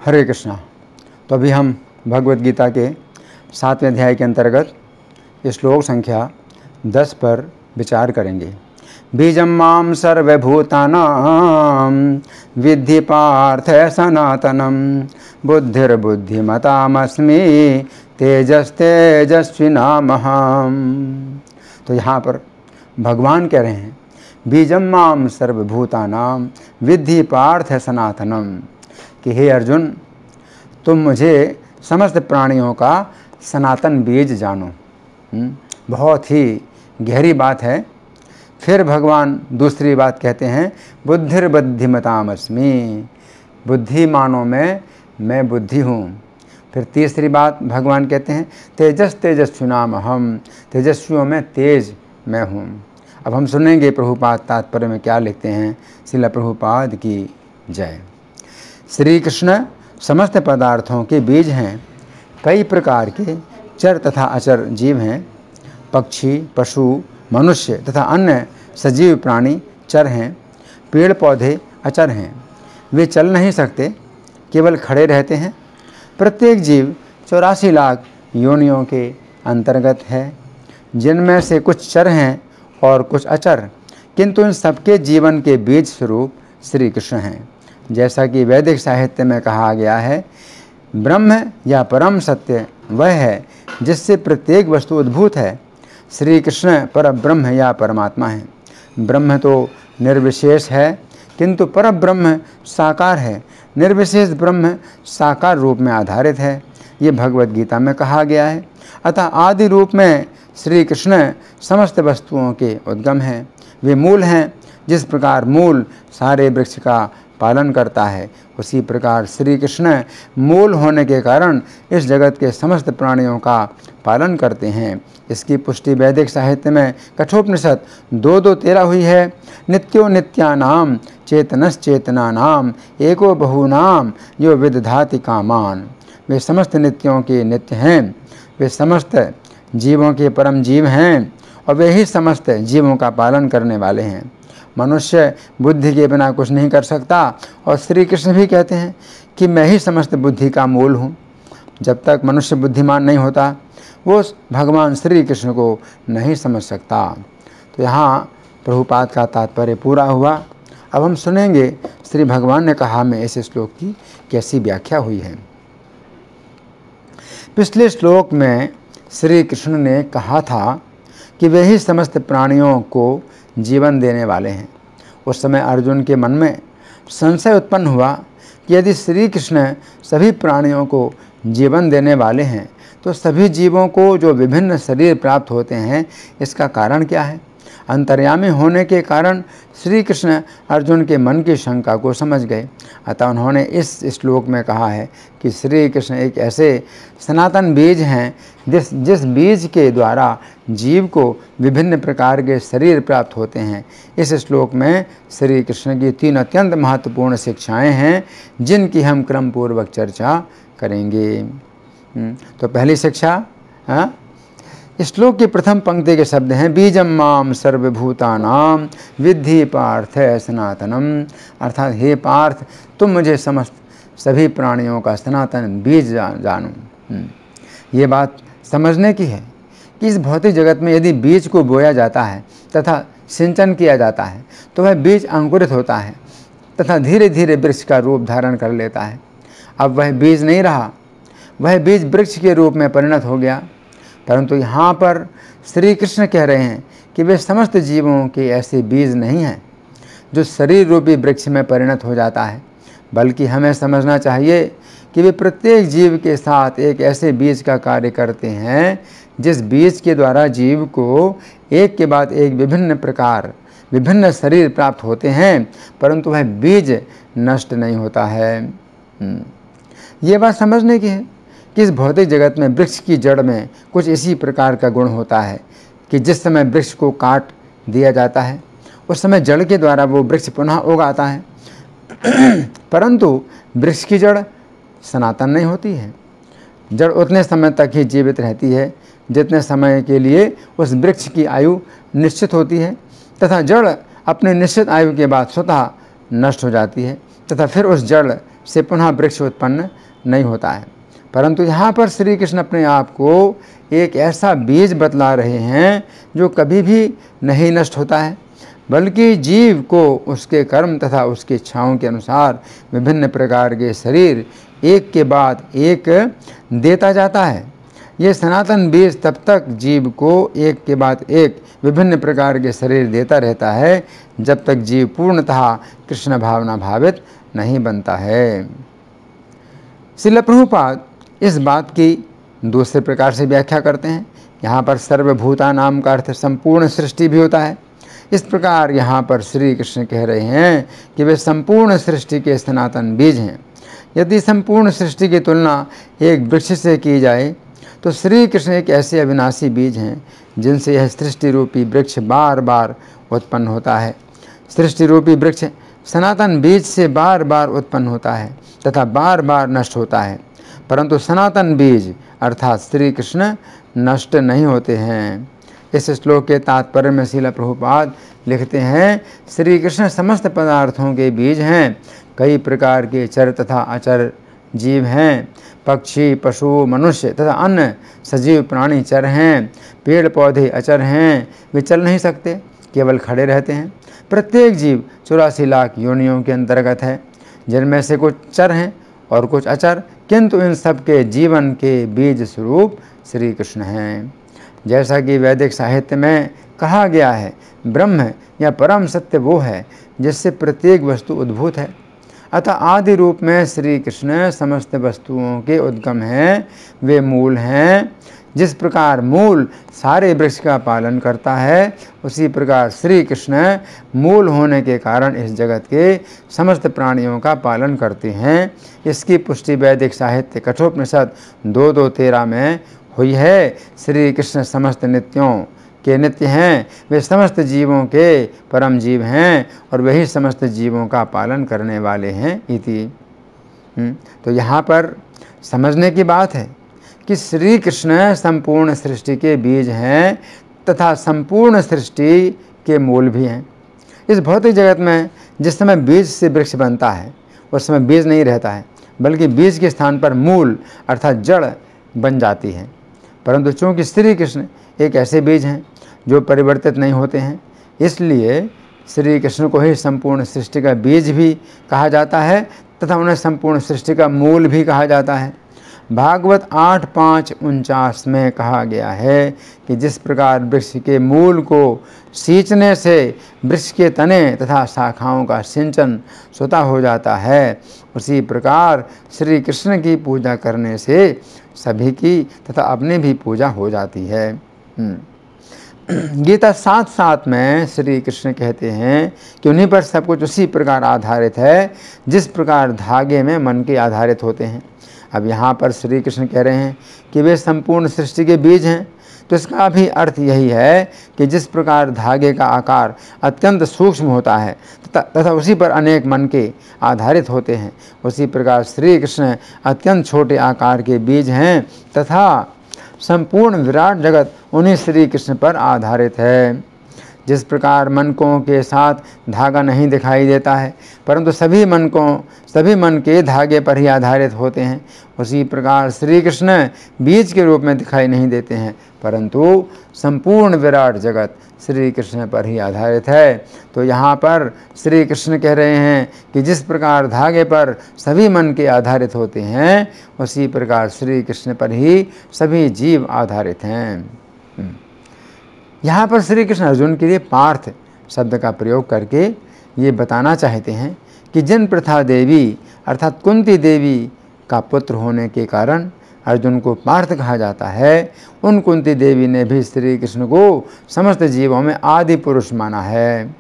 हरे कृष्णा। तो अभी हम भगवद गीता के 7वें अध्याय के अंतर्गत श्लोक संख्या 10 पर विचार करेंगे। बीजं मां सर्वभूतानां विद्धि पार्थ सनातनं बुद्धिर्बुद्धिमतामस्मि तेजस्तेजस्विनामहम्। तो यहाँ पर भगवान कह रहे हैं बीजं मां सर्वभूतानां विद्धि पार्थ सनातनम, कि हे अर्जुन तुम मुझे समस्त प्राणियों का सनातन बीज जानो। बहुत ही गहरी बात है। फिर भगवान दूसरी बात कहते हैं बुद्धिर्बुद्धिमतामस्मि, बुद्धिमानों में मैं बुद्धि हूँ। फिर तीसरी बात भगवान कहते हैं तेजस तेजस्विनामहम्, तेजस्वियों में तेज मैं हूँ। अब हम सुनेंगे प्रभुपाद तात्पर्य में क्या लिखते हैं। श्रील प्रभुपाद की जय। श्री कृष्ण समस्त पदार्थों के बीज हैं। कई प्रकार के चर तथा अचर जीव हैं। पक्षी, पशु, मनुष्य तथा अन्य सजीव प्राणी चर हैं। पेड़ पौधे अचर हैं, वे चल नहीं सकते, केवल खड़े रहते हैं। प्रत्येक जीव 84 लाख योनियों के अंतर्गत है, जिनमें से कुछ चर हैं और कुछ अचर, किंतु इन सबके जीवन के बीज स्वरूप श्री कृष्ण हैं। जैसा कि वैदिक साहित्य में कहा गया है, ब्रह्म या परम सत्य वह है जिससे प्रत्येक वस्तु उद्भूत है। श्री कृष्ण पर ब्रह्म या परमात्मा है। ब्रह्म तो निर्विशेष है, किंतु पर ब्रह्म साकार है। निर्विशेष ब्रह्म साकार रूप में आधारित है, ये भगवद गीता में कहा गया है। अतः आदि रूप में श्री कृष्ण समस्त वस्तुओं के उद्गम हैं। वे मूल हैं। जिस प्रकार मूल सारे वृक्ष का पालन करता है, उसी प्रकार श्री कृष्ण मूल होने के कारण इस जगत के समस्त प्राणियों का पालन करते हैं। इसकी पुष्टि वैदिक साहित्य में कठोपनिषद 2:13 हुई है। नित्यो नित्यानाम चेतनश्चेतनानाम एको बहूनाम यो विदधाति कामान। वे समस्त नित्यों के नित्य हैं, वे समस्त जीवों के परम जीव हैं और वे ही समस्त जीवों का पालन करने वाले हैं। मनुष्य बुद्धि के बिना कुछ नहीं कर सकता और श्री कृष्ण भी कहते हैं कि मैं ही समस्त बुद्धि का मूल हूँ। जब तक मनुष्य बुद्धिमान नहीं होता, वो भगवान श्री कृष्ण को नहीं समझ सकता। तो यहाँ प्रभुपाद का तात्पर्य पूरा हुआ। अब हम सुनेंगे श्री भगवान ने कहा में इस श्लोक की कैसी व्याख्या हुई है। पिछले श्लोक में श्री कृष्ण ने कहा था कि वे ही समस्त प्राणियों को जीवन देने वाले हैं। उस समय अर्जुन के मन में संशय उत्पन्न हुआ कि यदि श्री कृष्ण सभी प्राणियों को जीवन देने वाले हैं, तो सभी जीवों को जो विभिन्न शरीर प्राप्त होते हैं, इसका कारण क्या है। अंतर्यामी होने के कारण श्री कृष्ण अर्जुन के मन की शंका को समझ गए। अतः उन्होंने इस श्लोक में कहा है कि श्री कृष्ण एक ऐसे सनातन बीज हैं जिस बीज के द्वारा जीव को विभिन्न प्रकार के शरीर प्राप्त होते हैं। इस श्लोक में श्री कृष्ण की 3 अत्यंत महत्वपूर्ण शिक्षाएं हैं, जिनकी हम क्रम पूर्वक चर्चा करेंगे। तो पहली शिक्षा, श्लोक की प्रथम पंक्ति के शब्द हैं बीजं मां सर्वभूतानां विद्धि पार्थ सनातनम। अर्थात हे पार्थ, तुम मुझे समस्त सभी प्राणियों का सनातन बीज जानो। ये बात समझने की है कि इस भौतिक जगत में यदि बीज को बोया जाता है तथा सिंचन किया जाता है, तो वह बीज अंकुरित होता है तथा धीरे धीरे वृक्ष का रूप धारण कर लेता है। अब वह बीज नहीं रहा, वह बीज वृक्ष के रूप में परिणत हो गया। परंतु यहाँ पर श्री कृष्ण कह रहे हैं कि वे समस्त जीवों के ऐसे बीज नहीं हैं जो शरीर रूपी वृक्ष में परिणत हो जाता है, बल्कि हमें समझना चाहिए कि वे प्रत्येक जीव के साथ एक ऐसे बीज का कार्य करते हैं जिस बीज के द्वारा जीव को एक के बाद एक विभिन्न शरीर प्राप्त होते हैं, परंतु वह बीज नष्ट नहीं होता है। ये बात समझने की है कि इस भौतिक जगत में वृक्ष की जड़ में कुछ इसी प्रकार का गुण होता है कि जिस समय वृक्ष को काट दिया जाता है, उस समय जड़ के द्वारा वो वृक्ष पुनः उगाता है। परंतु वृक्ष की जड़ सनातन नहीं होती है। जड़ उतने समय तक ही जीवित रहती है जितने समय के लिए उस वृक्ष की आयु निश्चित होती है, तथा जड़ अपने निश्चित आयु के बाद स्वतः नष्ट हो जाती है तथा फिर उस जड़ से पुनः वृक्ष उत्पन्न नहीं होता है। परंतु यहाँ पर श्री कृष्ण अपने आप को एक ऐसा बीज बतला रहे हैं जो कभी भी नहीं नष्ट होता है, बल्कि जीव को उसके कर्म तथा उसकी इच्छाओं के अनुसार विभिन्न प्रकार के शरीर एक के बाद एक देता जाता है। ये सनातन बीज तब तक जीव को एक के बाद एक विभिन्न प्रकार के शरीर देता रहता है जब तक जीव पूर्णतः कृष्ण भावना भावित नहीं बनता है। श्रील प्रभुपाद इस बात की दूसरे प्रकार से व्याख्या करते हैं। यहाँ पर सर्वभूता नाम का अर्थ संपूर्ण सृष्टि भी होता है। इस प्रकार यहाँ पर श्री कृष्ण कह रहे हैं कि वे संपूर्ण सृष्टि के सनातन बीज हैं। यदि संपूर्ण सृष्टि की तुलना एक वृक्ष से की जाए तो श्री कृष्ण एक ऐसे अविनाशी बीज हैं जिनसे यह सृष्टि रूपी वृक्ष बार बार उत्पन्न होता है। सृष्टि रूपी वृक्ष सनातन बीज से बार बार उत्पन्न होता है तथा बार बार नष्ट होता है, परंतु सनातन बीज अर्थात श्री कृष्ण नष्ट नहीं होते हैं। इस श्लोक के तात्पर्य में श्रील प्रभुपाद लिखते हैं, श्री कृष्ण समस्त पदार्थों के बीज हैं। कई प्रकार के चर तथा अचर जीव हैं। पक्षी, पशु, मनुष्य तथा अन्य सजीव प्राणी चर हैं। पेड़ पौधे अचर हैं, वे चल नहीं सकते, केवल खड़े रहते हैं। प्रत्येक जीव 84 लाख योनियों के अंतर्गत है, जिनमें से कुछ चर हैं और कुछ अचर, किंतु इन सब के जीवन के बीज स्वरूप श्री कृष्ण हैं। जैसा कि वैदिक साहित्य में कहा गया है, ब्रह्म या परम सत्य वो है जिससे प्रत्येक वस्तु उद्भूत है। अतः आदि रूप में श्री कृष्ण समस्त वस्तुओं के उद्गम हैं, वे मूल हैं। जिस प्रकार मूल सारे वृक्ष का पालन करता है, उसी प्रकार श्री कृष्ण मूल होने के कारण इस जगत के समस्त प्राणियों का पालन करते हैं। इसकी पुष्टि वैदिक साहित्य कठोपनिषद 2:2-13 में हुई है। श्री कृष्ण समस्त नित्यों के नित्य हैं, वे समस्त जीवों के परम जीव हैं और वही समस्त जीवों का पालन करने वाले हैं इति। तो यहाँ पर समझने की बात है कि श्री कृष्ण संपूर्ण सृष्टि के बीज हैं तथा संपूर्ण सृष्टि के मूल भी हैं। इस भौतिक जगत में जिस समय बीज से वृक्ष बनता है उस समय बीज नहीं रहता है, बल्कि बीज के स्थान पर मूल अर्थात जड़ बन जाती है। परंतु चूँकि श्री कृष्ण एक ऐसे बीज हैं जो परिवर्तित नहीं होते हैं, इसलिए श्री कृष्ण को ही संपूर्ण सृष्टि का बीज भी कहा जाता है तथा उन्हें संपूर्ण सृष्टि का मूल भी कहा जाता है। भागवत 8:5-49 में कहा गया है कि जिस प्रकार वृक्ष के मूल को सींचने से वृक्ष के तने तथा शाखाओं का सिंचन स्वतः हो जाता है, उसी प्रकार श्री कृष्ण की पूजा करने से सभी की तथा अपनी भी पूजा हो जाती है। गीता 7:7 में श्री कृष्ण कहते हैं कि उन्हीं पर सब कुछ उसी प्रकार आधारित है जिस प्रकार धागे में मन के आधारित होते हैं। अब यहाँ पर श्री कृष्ण कह रहे हैं कि वे संपूर्ण सृष्टि के बीज हैं, तो इसका भी अर्थ यही है कि जिस प्रकार धागे का आकार अत्यंत सूक्ष्म होता है तथा उसी पर अनेक मन के आधारित होते हैं, उसी प्रकार श्री कृष्ण अत्यंत छोटे आकार के बीज हैं तथा संपूर्ण विराट जगत उन्हीं श्री कृष्ण पर आधारित है। जिस प्रकार मनकों के साथ धागा नहीं दिखाई देता है, परंतु सभी मन के धागे पर ही आधारित होते हैं, उसी प्रकार श्री कृष्ण बीज के रूप में दिखाई नहीं देते हैं, परंतु संपूर्ण विराट जगत श्री कृष्ण पर ही आधारित है। तो यहाँ पर श्री कृष्ण कह रहे हैं कि जिस प्रकार धागे पर सभी मन के आधारित होते हैं, उसी प्रकार श्री कृष्ण पर ही सभी जीव आधारित हैं। यहाँ पर श्री कृष्ण अर्जुन के लिए पार्थ शब्द का प्रयोग करके ये बताना चाहते हैं कि जिन प्रथा देवी अर्थात कुंती देवी का पुत्र होने के कारण अर्जुन को पार्थ कहा जाता है, उन कुंती देवी ने भी श्री कृष्ण को समस्त जीवों में आदि पुरुष माना है।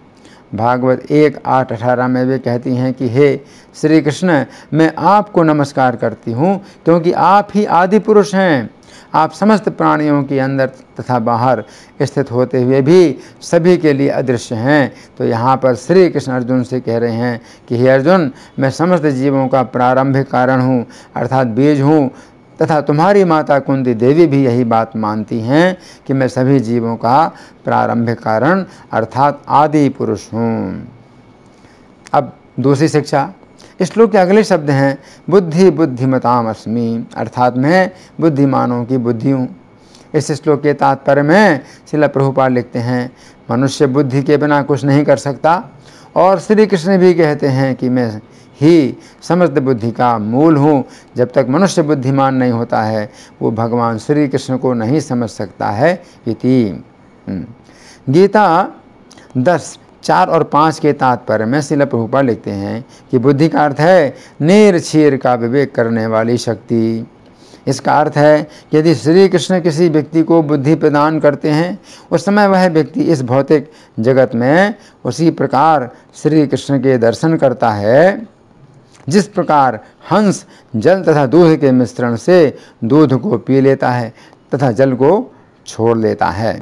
भागवत 1:8-18 में वे कहती हैं कि हे श्री कृष्ण, मैं आपको नमस्कार करती हूँ क्योंकि आप ही आदि पुरुष हैं। आप समस्त प्राणियों के अंदर तथा बाहर स्थित होते हुए भी सभी के लिए अदृश्य हैं। तो यहाँ पर श्री कृष्ण अर्जुन से कह रहे हैं कि हे अर्जुन, मैं समस्त जीवों का प्रारंभिक कारण हूँ अर्थात बीज हूँ तथा तुम्हारी माता कुंती देवी भी यही बात मानती हैं कि मैं सभी जीवों का प्रारंभिक कारण अर्थात आदि पुरुष हूँ। अब दूसरी शिक्षा इस श्लोक के अगले शब्द हैं बुद्धि बुद्धिमताम अस्मि, अर्थात मैं बुद्धिमानों की बुद्धि हूँ। इस श्लोक के तात्पर्य में श्रील प्रभुपाद लिखते हैं मनुष्य बुद्धि के बिना कुछ नहीं कर सकता, और श्री कृष्ण भी कहते हैं कि मैं ही समस्त बुद्धि का मूल हूँ। जब तक मनुष्य बुद्धिमान नहीं होता है वो भगवान श्री कृष्ण को नहीं समझ सकता है। इति गीता 10:4 और 5 के तात्पर्य में श्रील प्रभुपाद लिखते हैं कि बुद्धि का अर्थ है नीर क्षीर का विवेक करने वाली शक्ति। इसका अर्थ है कि यदि श्री कृष्ण किसी व्यक्ति को बुद्धि प्रदान करते हैं उस समय वह व्यक्ति इस भौतिक जगत में उसी प्रकार श्री कृष्ण के दर्शन करता है जिस प्रकार हंस जल तथा दूध के मिश्रण से दूध को पी लेता है तथा जल को छोड़ लेता है।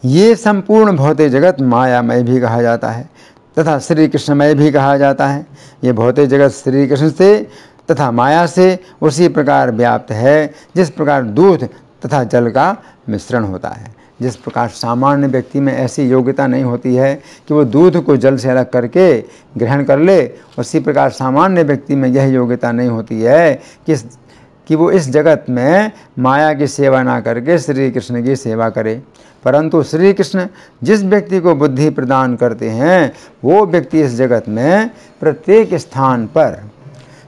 ये संपूर्ण भौतिक जगत मायामय भी कहा जाता है तथा श्री कृष्णमय भी कहा जाता है। ये भौतिक जगत श्री कृष्ण से तथा माया से उसी प्रकार व्याप्त है जिस प्रकार दूध तथा जल का मिश्रण होता है। जिस प्रकार सामान्य व्यक्ति में ऐसी योग्यता नहीं होती है कि वो दूध को जल से अलग करके ग्रहण कर ले, उसी प्रकार सामान्य व्यक्ति में यह योग्यता नहीं होती है कि वो इस जगत में माया की सेवा ना करके श्री कृष्ण की सेवा करे। परंतु श्री कृष्ण जिस व्यक्ति को बुद्धि प्रदान करते हैं वो व्यक्ति इस जगत में प्रत्येक स्थान पर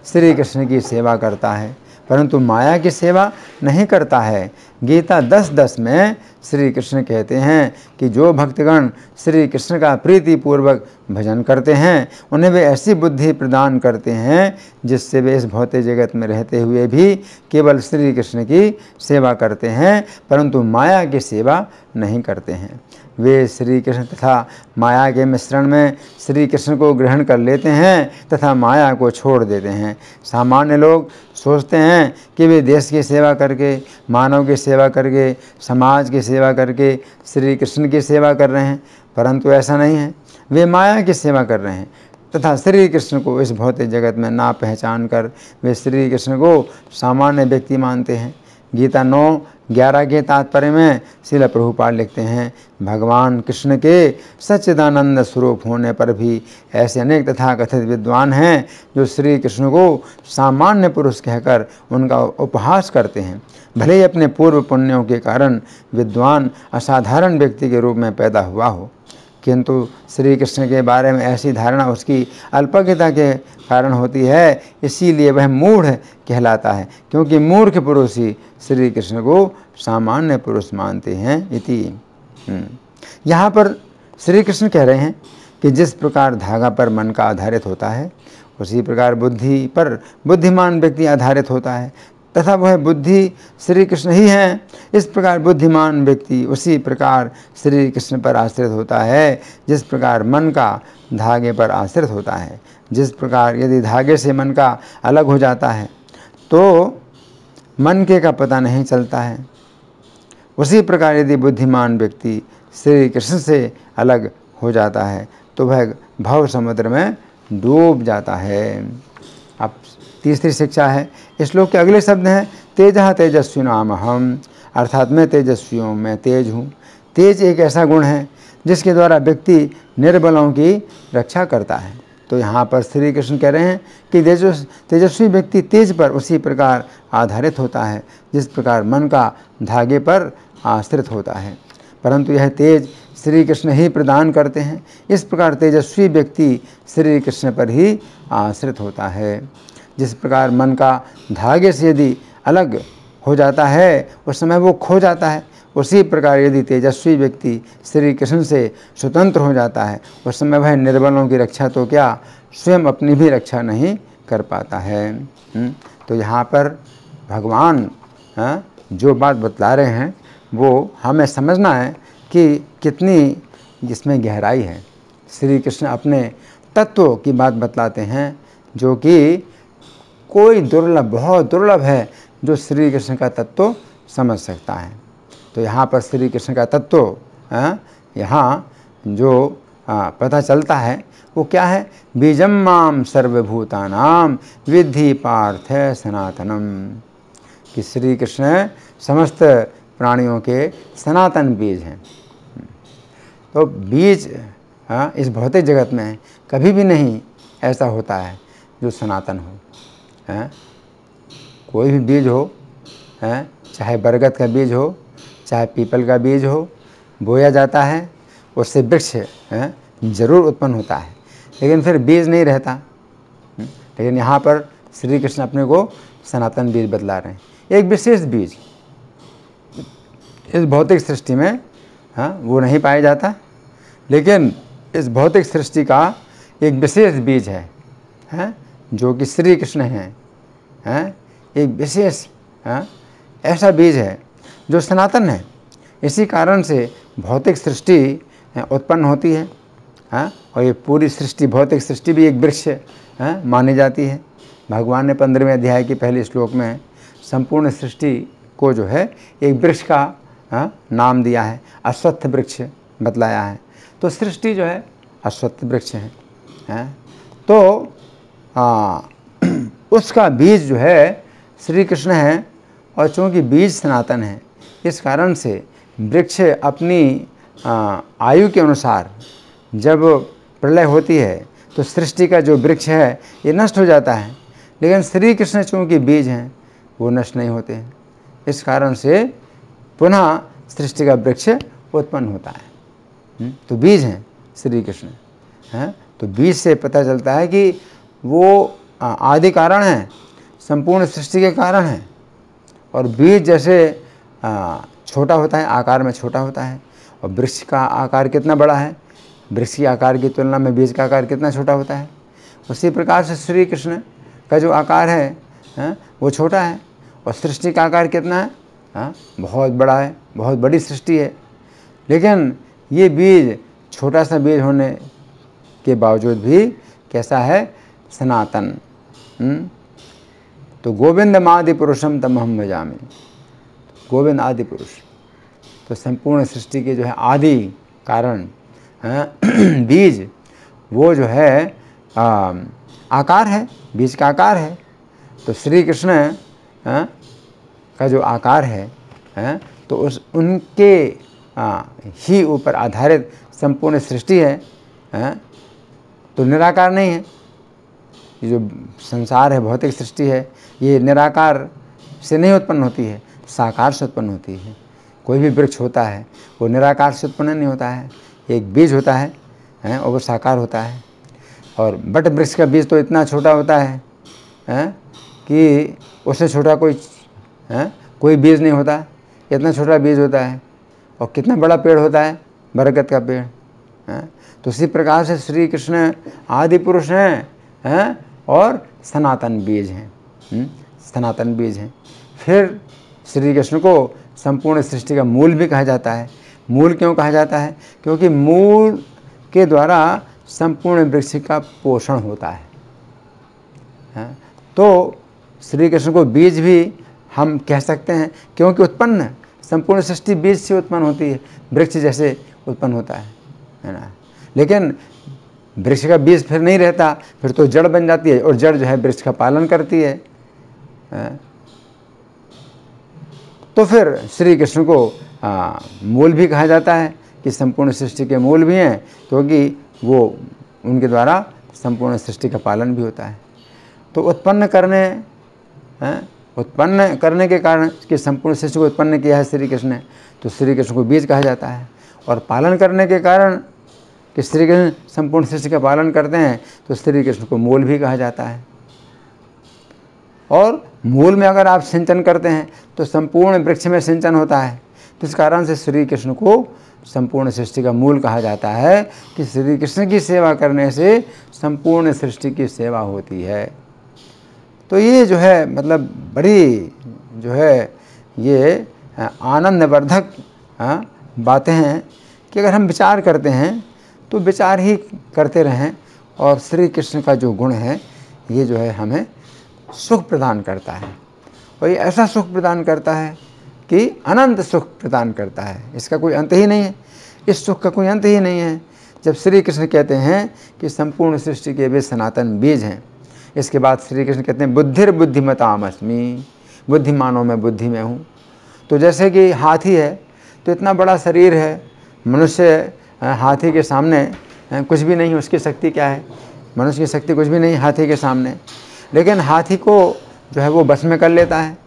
श्री कृष्ण की सेवा करता है, परंतु माया की सेवा नहीं करता है। गीता 10:10 में श्री कृष्ण कहते हैं कि जो भक्तगण श्री कृष्ण का प्रीतिपूर्वक भजन करते हैं उन्हें वे ऐसी बुद्धि प्रदान करते हैं जिससे वे इस भौतिक जगत में रहते हुए भी केवल श्री कृष्ण की सेवा करते हैं, परंतु माया की सेवा नहीं करते हैं। वे श्री कृष्ण तथा माया के मिश्रण में श्री कृष्ण को ग्रहण कर लेते हैं तथा माया को छोड़ देते हैं। सामान्य लोग सोचते हैं कि वे देश की सेवा करके, मानव की सेवा करके, समाज की सेवा करके श्री कृष्ण की सेवा कर रहे हैं, परंतु ऐसा नहीं है। वे माया की सेवा कर रहे हैं तथा श्री कृष्ण को इस भौतिक जगत में ना पहचान कर वे श्री कृष्ण को सामान्य व्यक्ति मानते हैं। गीता 9:11 के तात्पर्य में श्रील प्रभुपाद लिखते हैं भगवान कृष्ण के सच्चिदानंद स्वरूप होने पर भी ऐसे अनेक तथाकथित विद्वान हैं जो श्री कृष्ण को सामान्य पुरुष कहकर उनका उपहास करते हैं। भले ही अपने पूर्व पुण्यों के कारण विद्वान असाधारण व्यक्ति के रूप में पैदा हुआ हो, किंतु श्री कृष्ण के बारे में ऐसी धारणा उसकी अल्पज्ञता के कारण होती है, इसीलिए वह मूढ़ कहलाता है, क्योंकि मूर्ख पुरुष ही श्री कृष्ण को सामान्य पुरुष मानते हैं। इति यहाँ पर श्री कृष्ण कह रहे हैं कि जिस प्रकार धागा पर मन का आधारित होता है उसी प्रकार बुद्धि पर बुद्धिमान व्यक्ति आधारित होता है तथा वह बुद्धि श्री कृष्ण ही हैं। इस प्रकार बुद्धिमान व्यक्ति उसी प्रकार श्री कृष्ण पर आश्रित होता है जिस प्रकार मन का धागे पर आश्रित होता है। जिस प्रकार यदि धागे से मन का अलग हो जाता है तो मन के का पता नहीं चलता है, उसी प्रकार यदि बुद्धिमान व्यक्ति श्री कृष्ण से अलग हो जाता है तो वह भव समुद्र में डूब जाता है। अब तीसरी शिक्षा है, इस श्लोक के अगले शब्द हैं तेजः तेजस्विनामहम्, अर्थात मैं तेजस्वियों में तेज हूँ। तेज एक ऐसा गुण है जिसके द्वारा व्यक्ति निर्बलों की रक्षा करता है। तो यहाँ पर श्री कृष्ण कह रहे हैं कि तेजस्वी व्यक्ति तेज पर उसी प्रकार आधारित होता है जिस प्रकार मन का धागे पर आश्रित होता है, परंतु यह तेज श्री कृष्ण ही प्रदान करते हैं। इस प्रकार तेजस्वी व्यक्ति श्री कृष्ण पर ही आश्रित होता है। जिस प्रकार मन का धागे से यदि अलग हो जाता है उस समय वो खो जाता है, उसी प्रकार यदि तेजस्वी व्यक्ति श्री कृष्ण से स्वतंत्र हो जाता है उस समय वह निर्बलों की रक्षा तो क्या स्वयं अपनी भी रक्षा नहीं कर पाता है। तो यहाँ पर भगवान जो बात बतला रहे हैं वो हमें समझना है कि कितनी इसमें गहराई है। श्री कृष्ण अपने तत्व की बात बतलाते हैं जो कि कोई दुर्लभ, बहुत दुर्लभ है जो श्री कृष्ण का तत्व समझ सकता है। तो यहाँ पर श्री कृष्ण का तत्व यहाँ जो पता चलता है वो क्या है, बीजम माम सर्वभूतानाम विद्धि पार्थ सनातनम, कि श्री कृष्ण समस्त प्राणियों के सनातन बीज हैं। तो बीज इस भौतिक जगत में कभी भी नहीं ऐसा होता है जो सनातन हो। कोई भी बीज हो, चाहे बरगद का बीज हो, चाहे पीपल का बीज हो, बोया जाता है, उससे वृक्ष जरूर उत्पन्न होता है, लेकिन फिर बीज नहीं रहता। लेकिन यहाँ पर श्री कृष्ण अपने को सनातन बीज बतला रहे हैं, एक विशेष बीज इस भौतिक सृष्टि में वो नहीं पाया जाता, लेकिन इस भौतिक सृष्टि का एक विशेष बीज है जो कि श्री कृष्ण हैं। एक विशेष ऐसा बीज है जो सनातन है। इसी कारण से भौतिक सृष्टि उत्पन्न होती है, और ये पूरी सृष्टि, भौतिक सृष्टि भी एक वृक्ष मानी जाती है। भगवान ने 15वें अध्याय के पहले श्लोक में संपूर्ण सृष्टि को जो है एक वृक्ष का नाम दिया है, अश्वत्थ वृक्ष बतलाया है। तो सृष्टि जो है अश्वत्थ वृक्ष है। तो उसका बीज जो है श्री कृष्ण है, और चूँकि बीज सनातन है, इस कारण से वृक्ष अपनी आयु के अनुसार जब प्रलय होती है तो सृष्टि का जो वृक्ष है ये नष्ट हो जाता है, लेकिन श्री कृष्ण चूँकि बीज हैं वो नष्ट नहीं होते हैं। इस कारण से पुनः सृष्टि का वृक्ष उत्पन्न होता है। तो बीज हैं श्री कृष्ण हैं। तो बीज से पता चलता है कि वो आदि कारण हैं, संपूर्ण सृष्टि के कारण हैं। और बीज जैसे छोटा होता है, आकार में छोटा होता है, और वृक्ष का आकार कितना बड़ा है, वृक्ष के आकार की तुलना में बीज का आकार कितना छोटा होता है। उसी प्रकार से श्री कृष्ण का जो आकार है वो छोटा है, और सृष्टि का आकार कितना है, बहुत बड़ा है, बहुत बड़ी सृष्टि है। लेकिन ये बीज छोटा सा बीज होने के बावजूद भी कैसा है, सनातन। तो गोविंद आदि पुरुषम तमहम भजामि, गोविंद आदि पुरुष तो संपूर्ण सृष्टि के जो है आदि कारण बीज, वो जो है आकार है, बीज का आकार है। तो श्री कृष्ण का जो आकार है तो उनके ही ऊपर आधारित संपूर्ण सृष्टि है। तो निराकार नहीं है। ये जो संसार है, भौतिक सृष्टि है, ये निराकार से नहीं उत्पन्न होती है, साकार से उत्पन्न होती है। कोई भी वृक्ष होता है वो निराकार से उत्पन्न नहीं होता है, एक बीज होता है और वो साकार होता है। और बट वृक्ष का बीज तो इतना छोटा होता है कि उससे छोटा कोई बीज नहीं होता, इतना छोटा बीज होता है। और कितना बड़ा पेड़ होता है, बरगद का पेड़। तो इसी प्रकार से श्री कृष्ण आदि पुरुष हैं और सनातन बीज हैं, सनातन बीज हैं। फिर श्री कृष्ण को संपूर्ण सृष्टि का मूल भी कहा जाता है। मूल क्यों कहा जाता है? क्योंकि मूल के द्वारा संपूर्ण वृक्ष का पोषण होता है। तो श्री कृष्ण को बीज भी हम कह सकते हैं, क्योंकि उत्पन्न संपूर्ण सृष्टि बीज से उत्पन्न होती है, वृक्ष जैसे उत्पन्न होता है ना। लेकिन वृक्ष का बीज फिर नहीं रहता, फिर तो जड़ बन जाती है, और जड़ जो है वृक्ष का पालन करती है। तो फिर श्री कृष्ण को मूल भी कहा जाता है कि संपूर्ण सृष्टि के मूल भी हैं, क्योंकि वो उनके द्वारा संपूर्ण सृष्टि का पालन भी होता है। तो उत्पन्न करने के कारण कि संपूर्ण सृष्टि को उत्पन्न किया है श्री कृष्ण ने, तो श्री कृष्ण को बीज कहा जाता है। और पालन करने के कारण कि श्री कृष्ण संपूर्ण सृष्टि का पालन करते हैं, तो श्री कृष्ण को मूल भी कहा जाता है। और मूल में अगर आप सिंचन करते हैं तो संपूर्ण वृक्ष में सिंचन होता है। तो इस कारण से श्री कृष्ण को संपूर्ण सृष्टि का मूल कहा जाता है कि श्री कृष्ण की सेवा करने से संपूर्ण सृष्टि की सेवा होती है। तो ये जो है मतलब बड़ी जो है ये आनंदवर्धक बातें हैं कि अगर हम विचार करते हैं तो विचार ही करते रहें। और श्री कृष्ण का जो गुण है ये जो है हमें सुख प्रदान करता है, और ये ऐसा सुख प्रदान करता है कि अनंत सुख प्रदान करता है, इसका कोई अंत ही नहीं है, इस सुख का कोई अंत ही नहीं है। जब श्री कृष्ण कहते हैं कि संपूर्ण सृष्टि के वे सनातन बीज हैं, इसके बाद श्री कृष्ण कहते हैं बुद्धिर्बुद्धिमतामस्मि, बुद्धिमानों में बुद्धि में हूँ। तो जैसे कि हाथी है तो इतना बड़ा शरीर है, मनुष्य हाथी के सामने कुछ भी नहीं, उसकी शक्ति क्या है? मनुष्य की शक्ति कुछ भी नहीं हाथी के सामने। लेकिन हाथी को जो है वो बस में कर लेता है।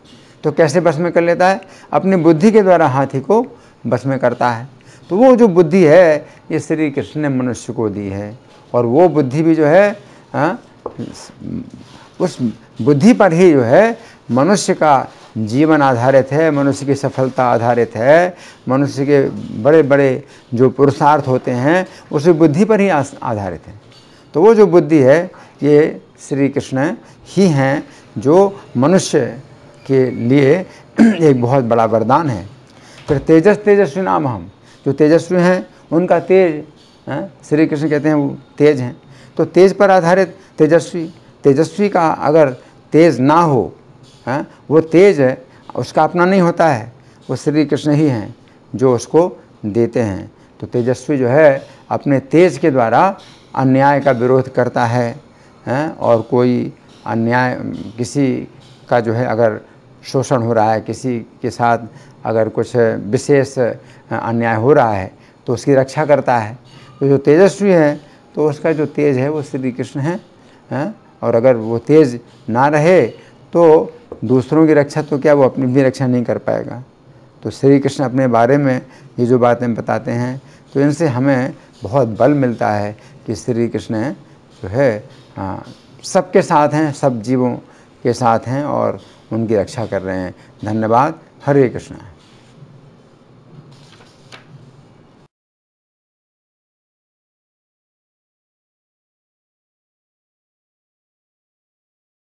तो कैसे बस में कर लेता है? अपनी बुद्धि के द्वारा हाथी को बस में करता है। तो वो जो बुद्धि है ये श्री कृष्ण ने मनुष्य को दी है, और वो बुद्धि भी जो है उस बुद्धि पर ही जो है मनुष्य का जीवन आधारित है, मनुष्य की सफलता आधारित है, मनुष्य के बड़े बड़े जो पुरुषार्थ होते हैं उस बुद्धि पर ही आधारित है। तो वो जो बुद्धि है ये श्री कृष्ण ही हैं जो मनुष्य के लिए एक बहुत बड़ा वरदान है। फिर तेजस्वी नाम हम, जो तेजस्वी हैं उनका तेज श्री कृष्ण कहते हैं वो तेज हैं। तो तेज पर आधारित तेजस्वी का अगर तेज ना हो, वो तेज है उसका अपना नहीं होता है, वो श्री कृष्ण ही हैं जो उसको देते हैं। तो तेजस्वी जो है अपने तेज के द्वारा अन्याय का विरोध करता है, और कोई अन्याय किसी का जो है अगर शोषण हो रहा है, किसी के साथ अगर कुछ विशेष अन्याय हो रहा है तो उसकी रक्षा करता है। तो जो तेजस्वी है तो उसका जो तेज है वो श्री कृष्ण है, और अगर वो तेज ना रहे तो दूसरों की रक्षा तो क्या, वो अपनी भी रक्षा नहीं कर पाएगा। तो श्री कृष्ण अपने बारे में ये जो बातें बताते हैं तो इनसे हमें बहुत बल मिलता है कि श्री कृष्ण जो है सबके साथ हैं, सब जीवों के साथ हैं और उनकी रक्षा कर रहे हैं। धन्यवाद। हरे कृष्ण।